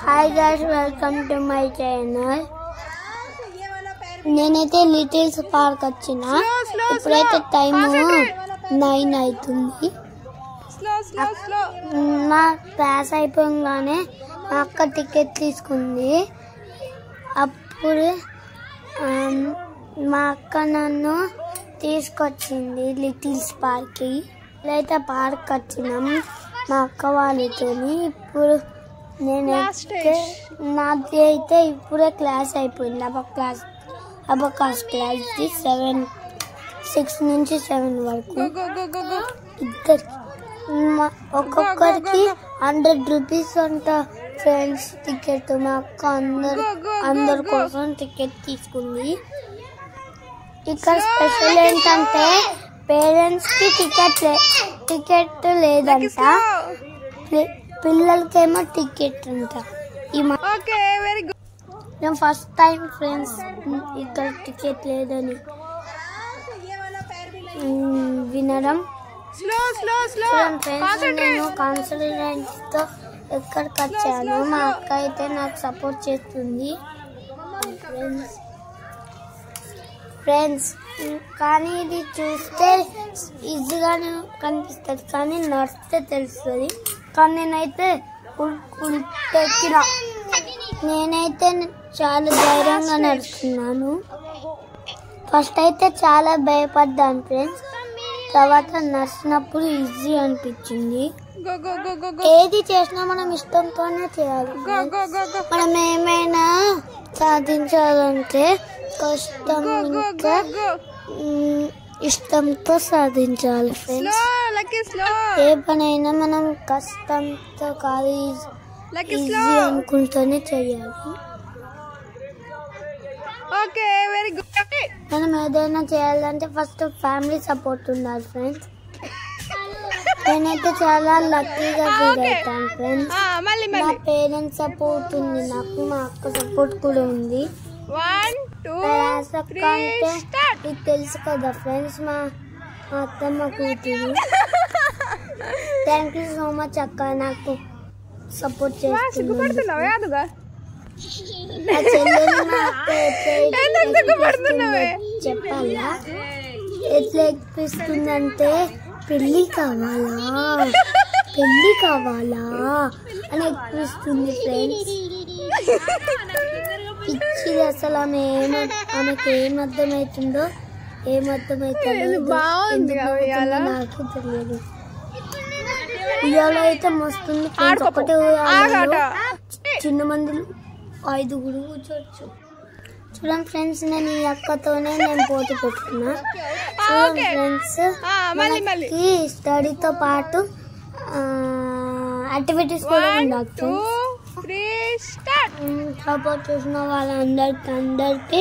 Hi guys, welcome to my channel. నేనైతే littles park వచ్చిన. ఇప్పుడైతే టైం 9 అవుతుంది. నా క్లాస్ అయిపోగానే మా అక్క టికెట్ తీసుకుంది. అప్పుడు మా అక్క నన్ను తీసుకొచ్చింది లిటిల్స్ పార్క్కి. ఇప్పుడైతే పార్క్ వచ్చినాం మా అక్క వాళ్ళతో. ఇప్పుడు నాది అయితే ఇప్పుడే క్లాస్ అయిపోయింది. అబకాస్ క్లాస్ 6 నుంచి 7 వరకు. ఇద్దరికి ఒక్కొక్కరికి 100 రూపీస్ అంట ఫ్రెండ్స్ టికెట్. మా అక్క అందరి కోసం టికెట్ తీసుకుంది. ఇక్కడ స్పెషల్ ఏంటంటే పేరెంట్స్ కి టికెట్ లేదంట, పిల్లలకేమో టికెట్ అంట. నేను ఫస్ట్ టైం ఫ్రెండ్స్ ఇక్కడ టికెట్ లేదని వినడం. నేను కాన్ఫిడెన్స్ తో ఎక్కడికి వచ్చాను. మా అక్క అయితే నాకు సపోర్ట్ చేస్తుంది ఫ్రెండ్స్. కానీ ఇది చూస్తే ఈజీగానే కనిపిస్తుంది, కానీ నడిస్తే తెలుస్తుంది. కానీ నేనైతే చాలా ధైర్యంగా నడుస్తున్నాను. ఫస్ట్ అయితే చాలా భయపడ్డాను ఫ్రెండ్స్. తర్వాత నడిచినప్పుడు ఈజీ అనిపించింది. ఏది చేసినా మనం ఇష్టంతోనే చేయాలి. మనం ఏమైనా సాధించాలంటే కష్టం ఇంకా ఇష్టంతో సాధించాలి ఫ్రెండ్స్. ఏ పనైనా మనం కష్టంతో కాదు, ఈజీ అనుకుంటూనే చేయాలి. మనం ఏదైనా చేయాలంటే ఫస్ట్ ఫ్యామిలీ సపోర్ట్ ఉండాలి ఫ్రెండ్స్. నేనైతే చాలా లక్కీగా ఫీల్ అవుతాను ఫ్రెండ్స్. మా పేరెంట్స్ సపోర్ట్ ఉంది నాకు, మా అక్క సపోర్ట్ కూడా ఉంది. ఇది తెలుసు కదా ఫ్రెండ్స్, మా అత్తమ్మ కూతురు. థ్యాంక్ యూ సో మచ్ అక్క, నాకు సపోర్ట్ చేస్తుంది. చెప్పాలా ఎట్లా ఎక్కిపిస్తుందంటే పెళ్ళి కావాలా అని ఎక్కిపిస్తుంది ఫ్రెండ్స్. పిచ్చిది అసలు. ఆమెకి ఏమర్థమవుతుందో నాకు తెలియదు. ఉయ్యాలో అయితే మస్తుంది ఫ్రెండ్స్. ఒకటే ఉయ్యాలో చిన్న మందిలో 5 కూర్చోవచ్చు. చూడండి ఫ్రెండ్స్, నేను ఈ అక్కతోనే పోటీ పెట్టుకున్నా. చూడండి ఫ్రెండ్స్, మనకి స్టడీతో పాటు యాక్టివిటీస్ కూడా ఉండొచ్చు. సపోర్ట్ చేసిన వాళ్ళందరికీ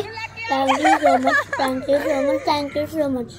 థ్యాంక్ యూ సో మచ్.